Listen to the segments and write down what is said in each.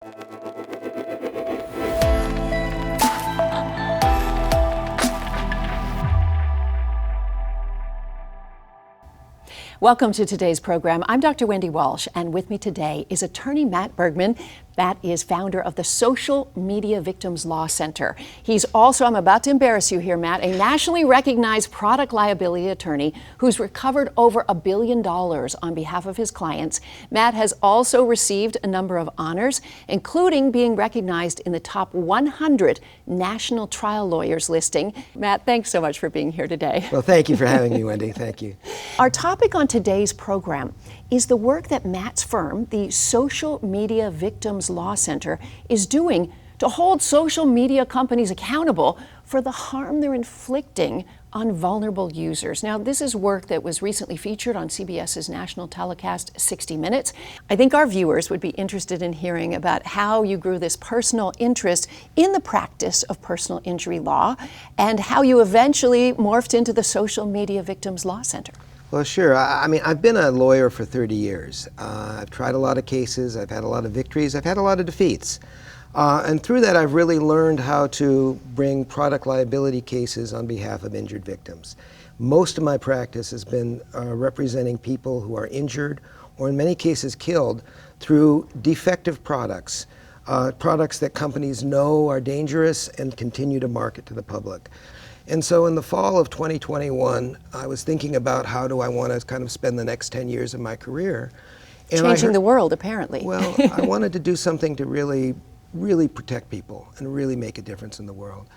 Welcome to today's program. I'm Dr. Wendy Walsh, and with me today is attorney Matt Bergman. Matt is founder of the Social Media Victims Law Center. He's also, I'm about to embarrass you here, Matt, a nationally recognized product liability attorney who's recovered over $1 billion on behalf of his clients. Matt has also received a number of honors, including being recognized in the top 100 national trial lawyers listing. Matt, thanks so much for being here today. Well, thank you for having me, Wendy. Thank you. Our topic on today's program is the work that Matt's firm, the Social Media Victims Law Center, is doing to hold social media companies accountable for the harm they're inflicting on vulnerable users. Now, this is work that was recently featured on CBS's national telecast 60 Minutes. I think our viewers would be interested in hearing about how you grew this personal interest in the practice of personal injury law and how you eventually morphed into the Social Media Victims Law Center. Well, sure. I mean, I've been a lawyer for 30 years. I've tried a lot of cases. I've had a lot of victories. I've had a lot of defeats. And through that, I've really learned how to bring product liability cases on behalf of injured victims. Most of my practice has been representing people who are injured or in many cases killed through defective products, products that companies know are dangerous and continue to market to the public. And so in the fall of 2021, I was thinking about how do I want to kind of spend the next 10 years of my career. And changing the world, apparently. Well, I wanted to do something to really protect people and really make a difference in the world.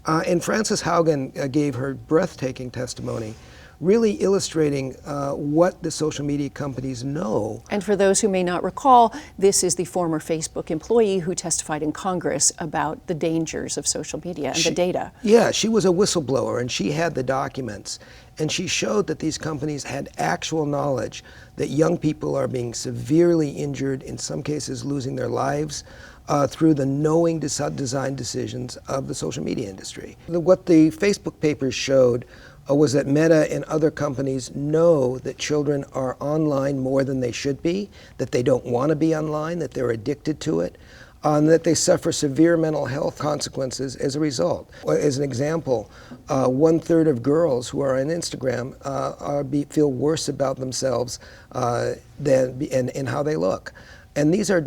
And Frances Haugen gave her breathtaking testimony, really illustrating what the social media companies know. And for those who may not recall, this is the former Facebook employee who testified in Congress about the dangers of social media and the data. Yeah, she was a whistleblower and she had the documents. And she showed that these companies had actual knowledge that young people are being severely injured, in some cases losing their lives, through the knowing design decisions of the social media industry. What the Facebook papers showed was that Meta and other companies know that children are online more than they should be, that they don't want to be online, that they're addicted to it, and that they suffer severe mental health consequences as a result. As an example, 1/3 of girls who are on Instagram feel worse about themselves and how they look. And these are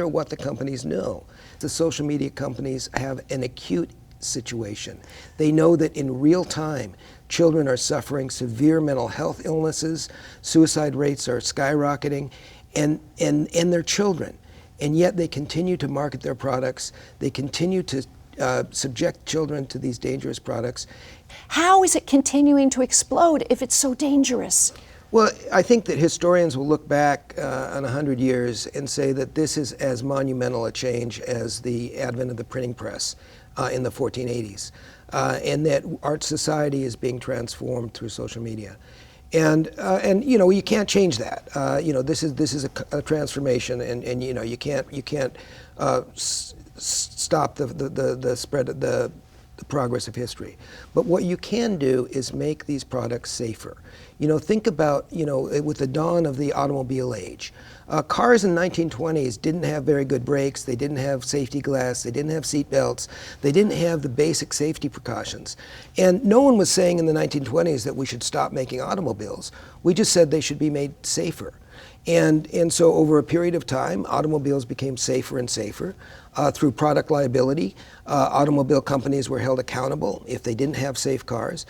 what the companies know. The social media companies have an acute situation. They know that in real time, children are suffering severe mental health illnesses, suicide rates are skyrocketing, and they're children. And yet they continue to market their products. They continue to subject children to these dangerous products. How is it continuing to explode if it's so dangerous? Well, I think that historians will look back on 100 years and say that this is as monumental a change as the advent of the printing press in the 1480s, and that art society is being transformed through social media. And you know, you can't change that. You know, this is a transformation, and you know, you can't stop the spread of the progress of history. But what you can do is make these products safer. You know, think about, you know, with the dawn of the automobile age. Cars in the 1920s didn't have very good brakes, they didn't have safety glass, they didn't have seat belts, they didn't have the basic safety precautions. And no one was saying in the 1920s that we should stop making automobiles. We just said they should be made safer. And so over a period of time, automobiles became safer and safer. Through product liability, automobile companies were held accountable if they didn't have safe cars.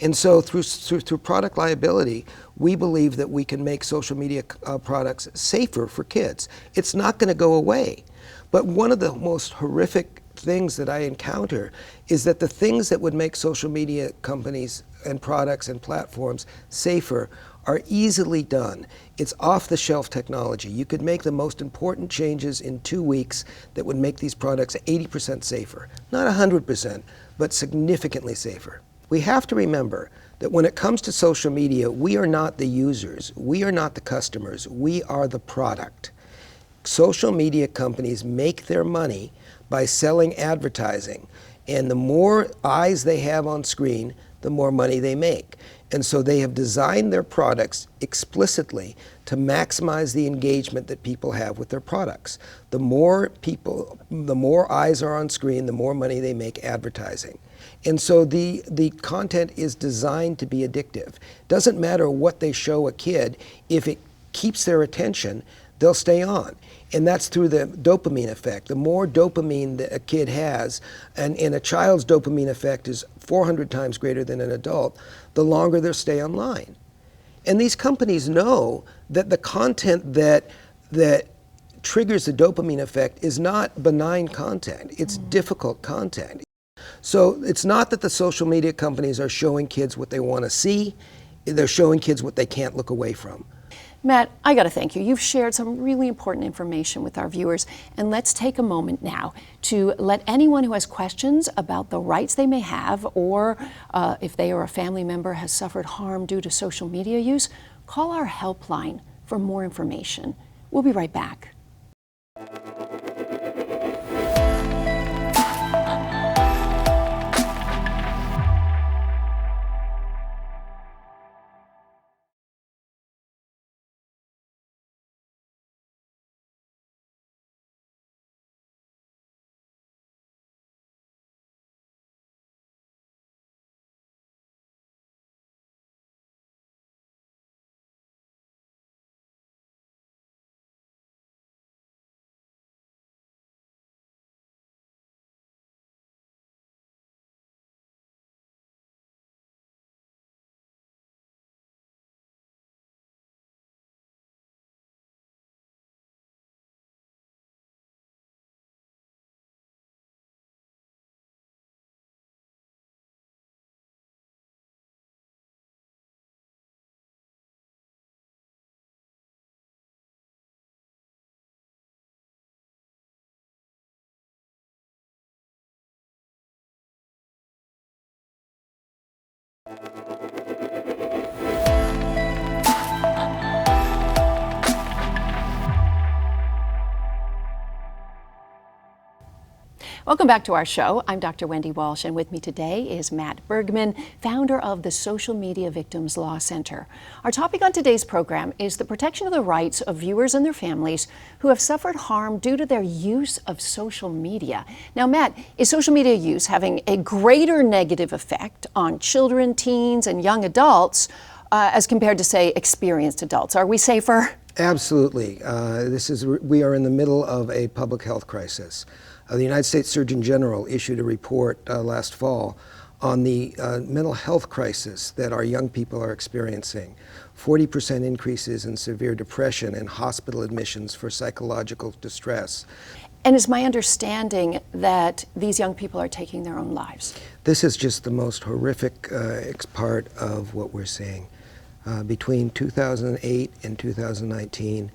And so through product liability, we believe that we can make social media products safer for kids. It's not going to go away. But one of the most horrific things that I encounter is that the things that would make social media companies and products and platforms safer are easily done. It's off-the-shelf technology. You could make the most important changes in 2 weeks that would make these products 80% safer. Not 100%, but significantly safer. We have to remember that when it comes to social media, we are not the users, we are not the customers, we are the product. Social media companies make their money by selling advertising, and the more eyes they have on screen, the more money they make. And so they have designed their products explicitly to maximize the engagement that people have with their products. The more eyes are on screen, the more money they make advertising. And so the content is designed to be addictive. Doesn't matter what they show a kid, if it keeps their attention, they'll stay on. And that's through the dopamine effect. The more dopamine that a kid has, and a child's dopamine effect is 400 times greater than an adult, the longer they'll stay online. And these companies know that the content that triggers the dopamine effect is not benign content, it's difficult content. So it's not that the social media companies are showing kids what they want to see, they're showing kids what they can't look away from. Matt, I got to thank you. You've shared some really important information with our viewers, and let's take a moment now to let anyone who has questions about the rights they may have, or if they or a family member has suffered harm due to social media use, call our helpline for more information. We'll be right back. Welcome back to our show. I'm Dr. Wendy Walsh, and with me today is Matt Bergman, founder of the Social Media Victims Law Center. Our topic on today's program is the protection of the rights of viewers and their families who have suffered harm due to their use of social media. Now, Matt, is social media use having a greater negative effect on children, teens, and young adults as compared to, say, experienced adults? Are we safer? Absolutely. We are in the middle of a public health crisis. The United States Surgeon General issued a report last fall on the mental health crisis that our young people are experiencing. 40% increases in severe depression and hospital admissions for psychological distress. And it's my understanding that these young people are taking their own lives. This is just the most horrific part of what we're seeing. Between 2008 and 2019,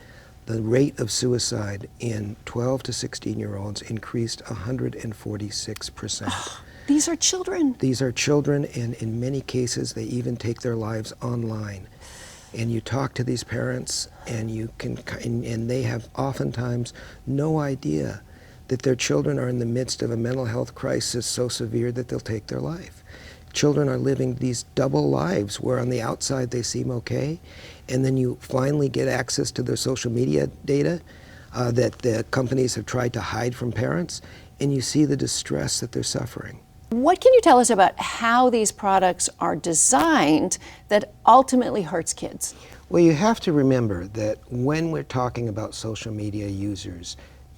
the rate of suicide in 12 to 16-year-olds increased 146%. These are children. These are children, and in many cases, they even take their lives online. And you talk to these parents, and they have oftentimes no idea that their children are in the midst of a mental health crisis so severe that they'll take their life. Children are living these double lives where on the outside they seem okay, and then you finally get access to their social media data that the companies have tried to hide from parents, and you see the distress that they're suffering. What can you tell us about how these products are designed that ultimately hurts kids? Well, you have to remember that when we're talking about social media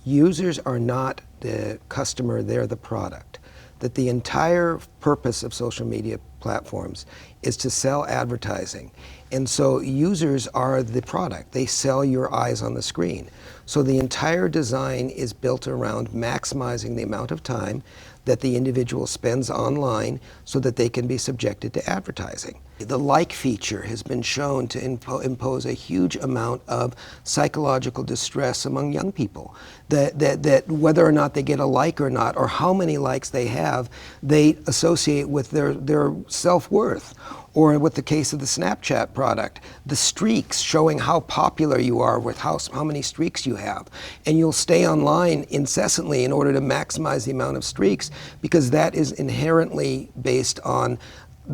users are not the customer, they're the product. That the entire purpose of social media platforms is to sell advertising. And so users are the product. They sell your eyes on the screen. So the entire design is built around maximizing the amount of time that the individual spends online so that they can be subjected to advertising. The like feature has been shown to impose a huge amount of psychological distress among young people. That whether or not they get a like or not, or how many likes they have, they associate with their self-worth. Or with the case of the Snapchat product, the streaks showing how popular you are with how many streaks you have. And you'll stay online incessantly in order to maximize the amount of streaks, because that is inherently based on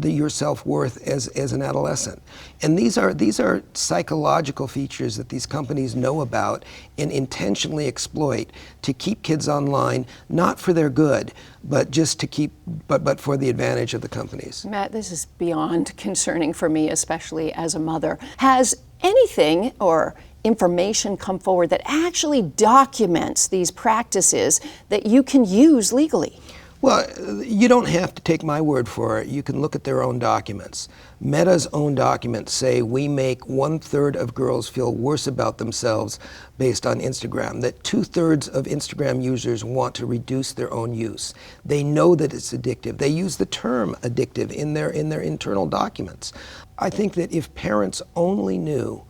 your self-worth as an adolescent. And these are psychological features that these companies know about and intentionally exploit to keep kids online, not for their good, but just to keep, but for the advantage of the companies. Matt, this is beyond concerning for me, especially as a mother. Has anything or information come forward that actually documents these practices that you can use legally? Well, you don't have to take my word for it. You can look at their own documents. Meta's own documents say we make 1/3 of girls feel worse about themselves based on Instagram, that 2/3 of Instagram users want to reduce their own use. They know that it's addictive. They use the term addictive in their internal documents. I think that if parents only knew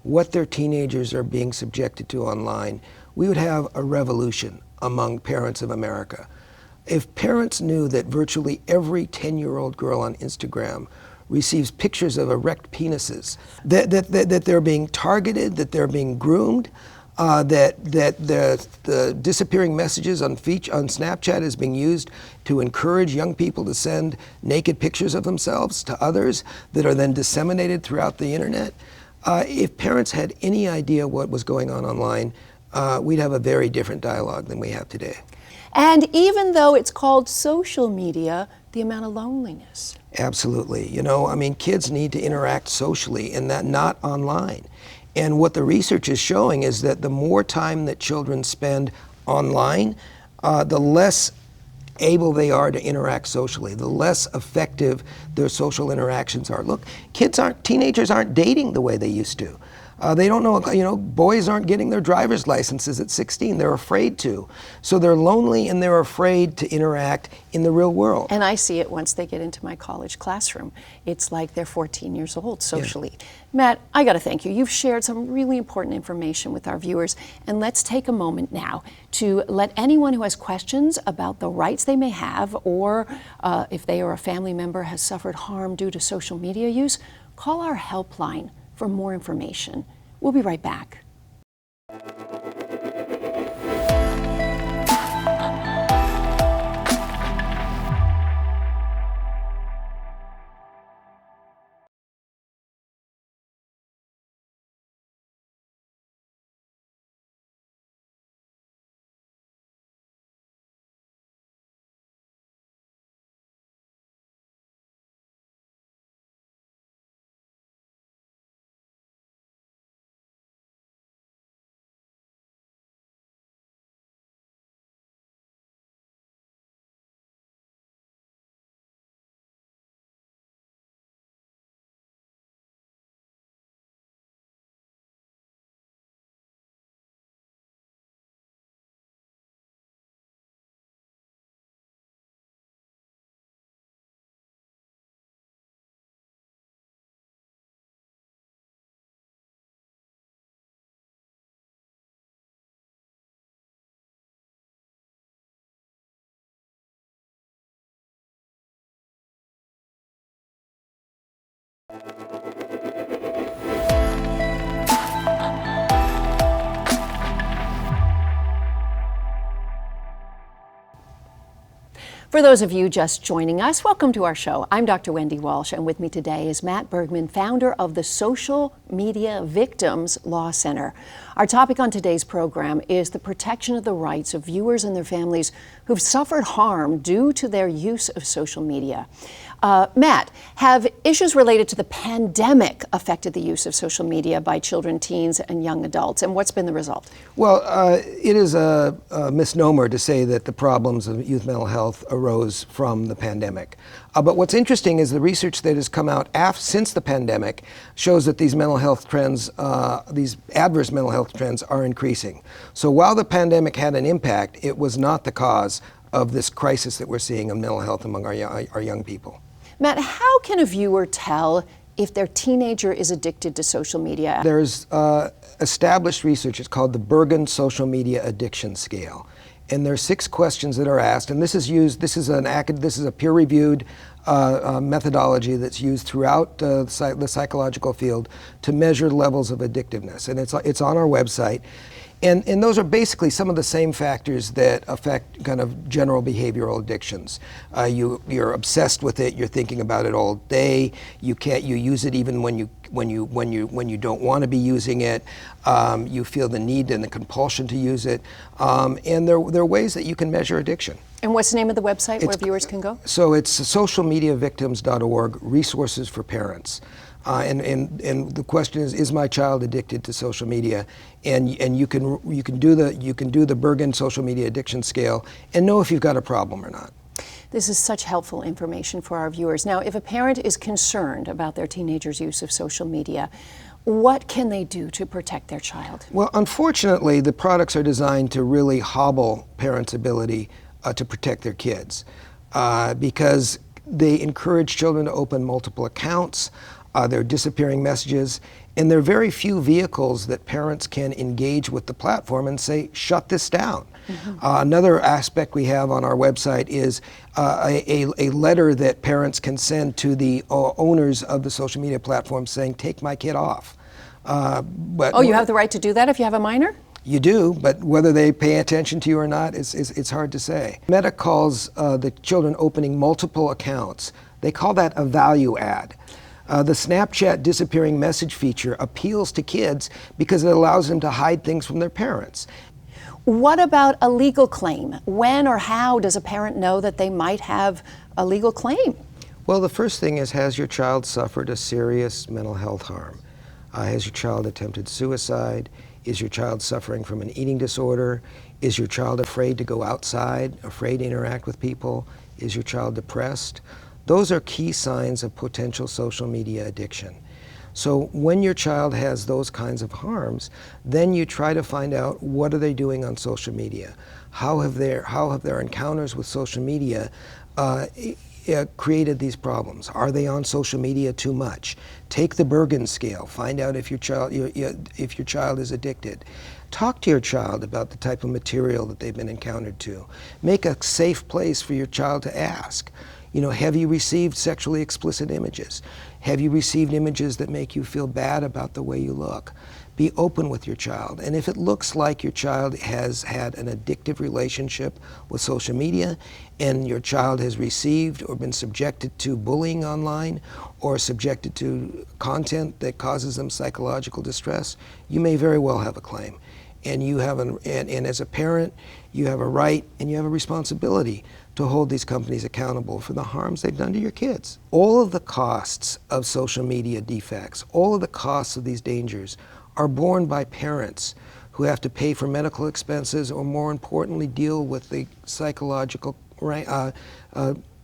what their teenagers are being subjected to online, we would have a revolution among parents of America. If parents knew that virtually every 10-year-old girl on Instagram receives pictures of erect penises, that they're being targeted, that they're being groomed, that the disappearing messages on Snapchat is being used to encourage young people to send naked pictures of themselves to others that are then disseminated throughout the internet. If parents had any idea what was going on online, we'd have a very different dialogue than we have today. And even though it's called social media, the amount of loneliness. Absolutely. You know, I mean, kids need to interact socially and that not online. And what the research is showing is that the more time that children spend online, the less able they are to interact socially, the less effective their social interactions are. Look, teenagers aren't dating the way they used to. They don't know, boys aren't getting their driver's licenses at 16. They're afraid to. So they're lonely and they're afraid to interact in the real world. And I see it once they get into my college classroom. It's like they're 14 years old socially. Yeah. Matt, I got to thank you. You've shared some really important information with our viewers. And let's take a moment now to let anyone who has questions about the rights they may have, or if they or a family member has suffered harm due to social media use, call our helpline for more information. We'll be right back. For those of you just joining us, welcome to our show. I'm Dr. Wendy Walsh, and with me today is Matt Bergman, founder of the Social Media Victims Law Center. Our topic on today's program is the protection of the rights of viewers and their families who've suffered harm due to their use of social media. Matt, have issues related to the pandemic affected the use of social media by children, teens, and young adults? And what's been the result? Well, it is a misnomer to say that the problems of youth mental health arose from the pandemic. But what's interesting is the research that has come out since the pandemic shows that these mental health trends, these adverse mental health trends are increasing. So while the pandemic had an impact, it was not the cause of this crisis that we're seeing of mental health among our young people. Matt, how can a viewer tell if their teenager is addicted to social media? There's established research. It's called the Bergen Social Media Addiction Scale. And there are 6 questions that are asked, and this is a peer-reviewed methodology that's used throughout the psychological field to measure levels of addictiveness. And it's on our website. And those are basically some of the same factors that affect kind of general behavioral addictions. You're obsessed with it. You're thinking about it all day. You use it even when you don't want to be using it. You feel the need and the compulsion to use it. And there are ways that you can measure addiction. And what's the name of the website where viewers can go? So it's socialmediavictims.org, resources for parents. And the question is my child addicted to social media? And you can do the Bergen social media addiction scale and know if you've got a problem or not. This is such helpful information for our viewers. Now, if a parent is concerned about their teenager's use of social media, what can they do to protect their child? Well, unfortunately, the products are designed to really hobble parents' ability to protect their kids because they encourage children to open multiple accounts. There are disappearing messages, and there are very few vehicles that parents can engage with the platform and say, shut this down. Mm-hmm. Another aspect we have on our website is a letter that parents can send to the owners of the social media platform saying, take my kid off. You have the right to do that if you have a minor? You do, but whether they pay attention to you or not, it's hard to say. Meta calls the children opening multiple accounts, they call that a value add. The Snapchat disappearing message feature appeals to kids because it allows them to hide things from their parents. What about a legal claim? When or how does a parent know that they might have a legal claim? Well, the first thing is, has your child suffered a serious mental health harm? Has your child attempted suicide? Is your child suffering from an eating disorder? Is your child afraid to go outside, afraid to interact with people? Is your child depressed? Those are key signs of potential social media addiction. So when your child has those kinds of harms, then you try to find out what are they doing on social media? How have their encounters with social media created these problems? Are they on social media too much? Take the Bergen scale. Find out if your child is addicted. Talk to your child about the type of material that they've been encountered to. Make a safe place for your child to ask. Have you received sexually explicit images? Have you received images that make you feel bad about the way you look? Be open with your child. And if it looks like your child has had an addictive relationship with social media, and your child has received or been subjected to bullying online, or subjected to content that causes them psychological distress, you may very well have a claim. And and as a parent, you have a right and you have a responsibility to hold these companies accountable for the harms they've done to your kids. All of the costs of social media defects, all of the costs of these dangers are borne by parents who have to pay for medical expenses, or more importantly, deal with the psychological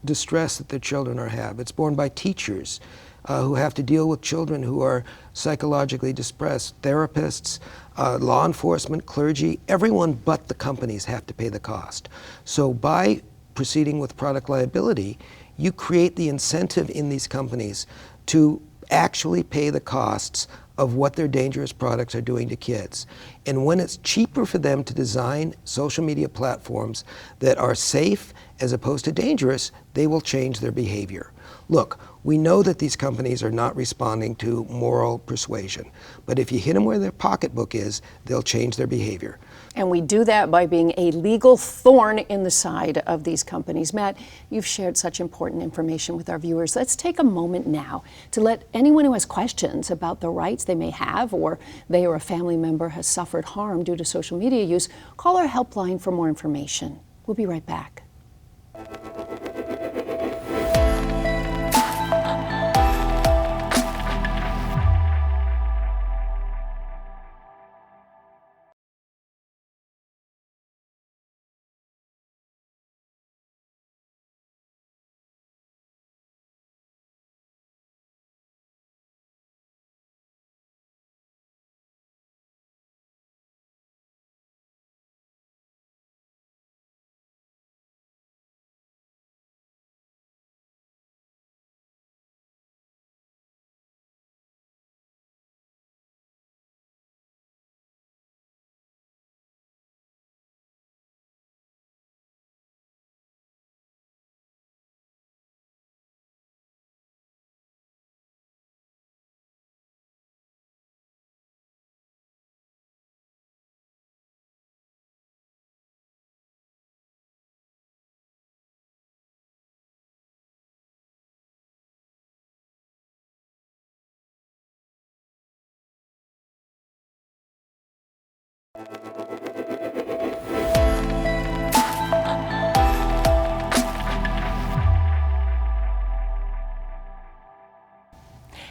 distress that their children have. It's borne by teachers who have to deal with children who are psychologically depressed, therapists, law enforcement, clergy. Everyone but the companies have to pay the cost. So by proceeding with product liability, you create the incentive in these companies to actually pay the costs of what their dangerous products are doing to kids. And when it's cheaper for them to design social media platforms that are safe as opposed to dangerous, they will change their behavior. Look, we know that these companies are not responding to moral persuasion, but if you hit them where their pocketbook is, they'll change their behavior. And we do that by being a legal thorn in the side of these companies. Matt, you've shared such important information with our viewers. Let's take a moment now to let anyone who has questions about the rights they may have, or they or a family member has suffered harm due to social media use, call our helpline for more information. We'll be right back.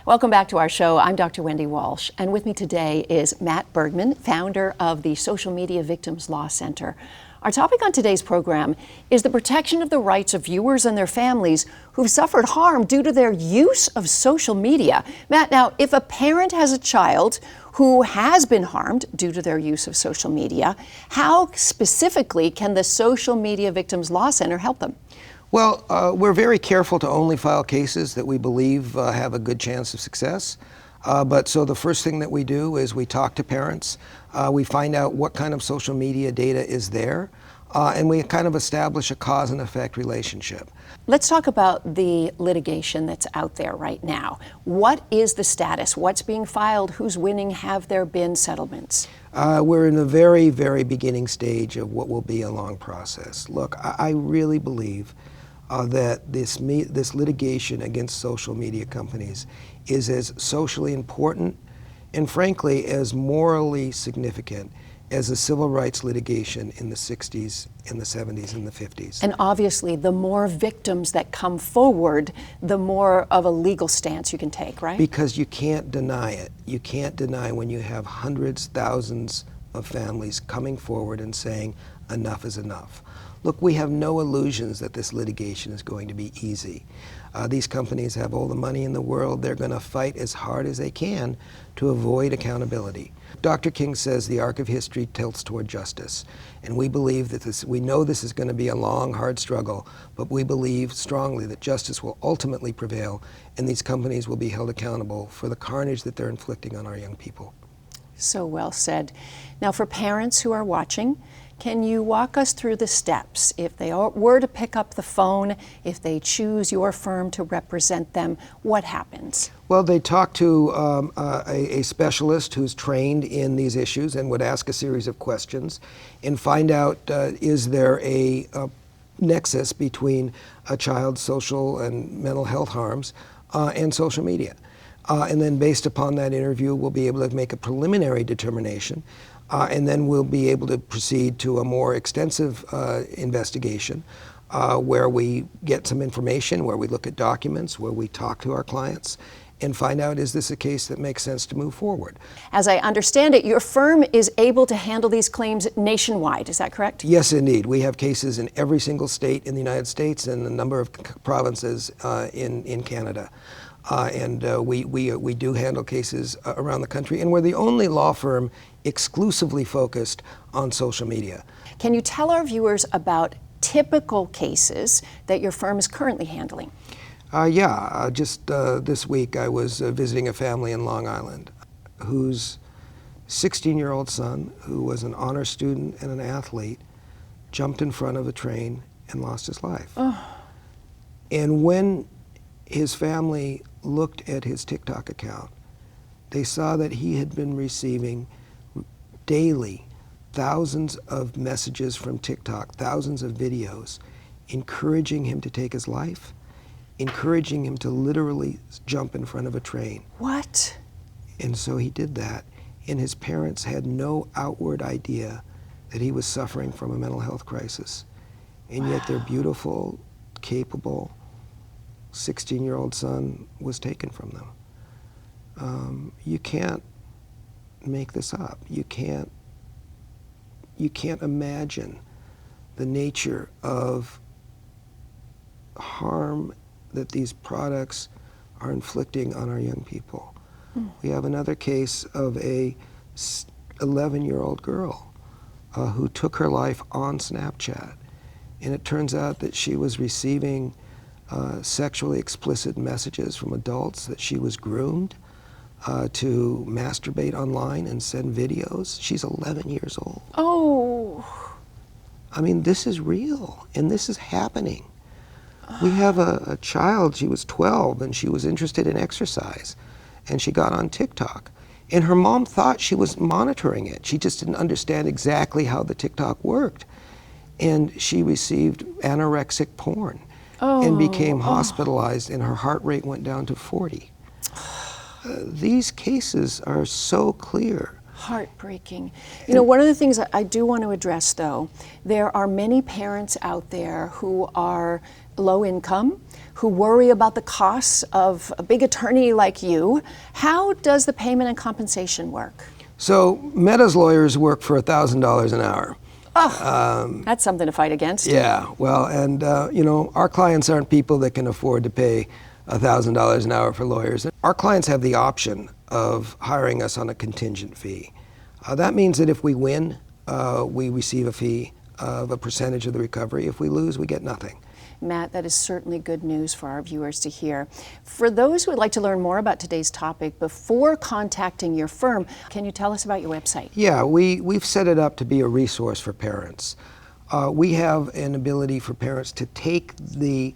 Welcome back to our show. I'm Dr. Wendy Walsh, and with me today is Matt Bergman, founder of the Social Media Victims Law Center. Our topic on today's program is the protection of the rights of viewers and their families who've suffered harm due to their use of social media. Matt, now, if a parent has a child who has been harmed due to their use of social media, how specifically can the Social Media Victims Law Center help them? Well, we're very careful to only file cases that we believe have a good chance of success. So the first thing that we do is we talk to parents. We find out what kind of social media data is there, and we kind of establish a cause and effect relationship. Let's talk about the litigation that's out there right now. What is the status? What's being filed? Who's winning? Have there been settlements? We're in the very, very beginning stage of what will be a long process. Look, I really believe that this litigation against social media companies is as socially important and frankly as morally significant as the civil rights litigation in the 60s, in the 70s, and the 50s. And obviously, the more victims that come forward, the more of a legal stance you can take, right? Because you can't deny it. You can't deny when you have hundreds, thousands of families coming forward and saying, enough is enough. Look, we have no illusions that this litigation is going to be easy. These companies have all the money in the world. They're going to fight as hard as they can to avoid accountability. Dr. King says the arc of history tilts toward justice. And we believe that we know this is going to be a long, hard struggle, but we believe strongly that justice will ultimately prevail and these companies will be held accountable for the carnage that they're inflicting on our young people. So well said. Now, for parents who are watching, can you walk us through the steps? If they were to pick up the phone, if they choose your firm to represent them, what happens? Well, they talk to a specialist who's trained in these issues and would ask a series of questions and find out, is there a nexus between a child's social and mental health harms and social media? And then based upon that interview, we'll be able to make a preliminary determination. And then we'll be able to proceed to a more extensive investigation where we get some information, where we look at documents, where we talk to our clients and find out, is this a case that makes sense to move forward? As I understand it, your firm is able to handle these claims nationwide, is that correct? Yes, indeed. We have cases in every single state in the United States and a number of provinces in Canada. We do handle cases around the country, and we're the only law firm exclusively focused on social media. Can you tell our viewers about typical cases that your firm is currently handling? Just this week I was visiting a family in Long Island whose 16-year-old son, who was an honor student and an athlete, jumped in front of a train and lost his life. Oh. And when his family looked at his TikTok account, they saw that he had been receiving daily thousands of messages from TikTok, thousands of videos, encouraging him to take his life, encouraging him to literally jump in front of a train. What? And so he did that, and his parents had no outward idea that he was suffering from a mental health crisis. And yet their beautiful, capable 16-year-old son was taken from them. You can't make this up. You can't imagine the nature of harm that these products are inflicting on our young people. We have another case of a 11-year-old girl who took her life on Snapchat, and it turns out that she was receiving sexually explicit messages from adults, that she was groomed to masturbate online and send videos. She's 11 years old. Oh. I mean, this is real, and this is happening. We have a child, she was 12, and she was interested in exercise, and she got on TikTok. And her mom thought she was monitoring it. She just didn't understand exactly how the TikTok worked. And she received anorexic porn and became hospitalized, and her heart rate went down to 40. These cases are so clear. Heartbreaking. You know, one of the things I do want to address, though, there are many parents out there who are low income, who worry about the costs of a big attorney like you. How does the payment and compensation work? So Meta's lawyers work for $1,000 an hour. Oh, that's something to fight against. Yeah, well, and you know, our clients aren't people that can afford to pay $1,000 an hour for lawyers. Our clients have the option of hiring us on a contingent fee. That means that if we win, we receive a fee of a percentage of the recovery. If we lose, we get nothing. Matt, that is certainly good news for our viewers to hear. For those who would like to learn more about today's topic, before contacting your firm, can you tell us about your website? Yeah, we've set it up to be a resource for parents. We have an ability for parents to take the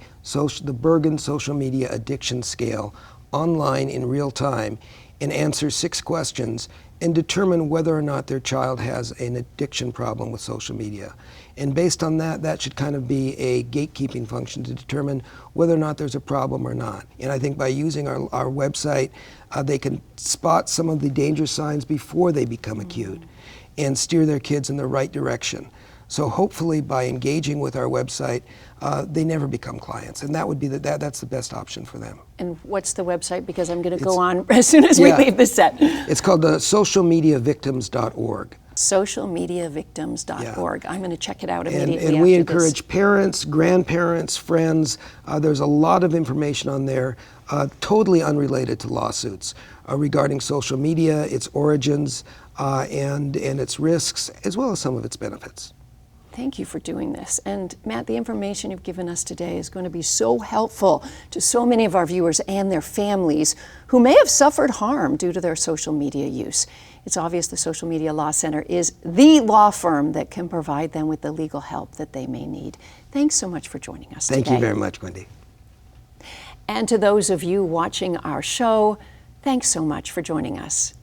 Bergen social media addiction scale online in real time and answer 6 questions and determine whether or not their child has an addiction problem with social media. And based on that, that should kind of be a gatekeeping function to determine whether or not there's a problem or not. And I think by using our website, they can spot some of the danger signs before they become acute and steer their kids in the right direction. So hopefully by engaging with our website, they never become clients, and that would be that's the best option for them. And what's the website? Because I'm going to go on as soon as we leave the set. It's called the socialmediavictims.org. Socialmediavictims.org. I'm going to check it out immediately. And we after encourage this. parents, grandparents, friends. There's a lot of information on there, totally unrelated to lawsuits, regarding social media, its origins, and its risks, as well as some of its benefits. Thank you for doing this. And Matt, the information you've given us today is going to be so helpful to so many of our viewers and their families who may have suffered harm due to their social media use. It's obvious the Social Media Law Center is the law firm that can provide them with the legal help that they may need. Thanks so much for joining us today. Thank you very much, Wendy. And to those of you watching our show, thanks so much for joining us.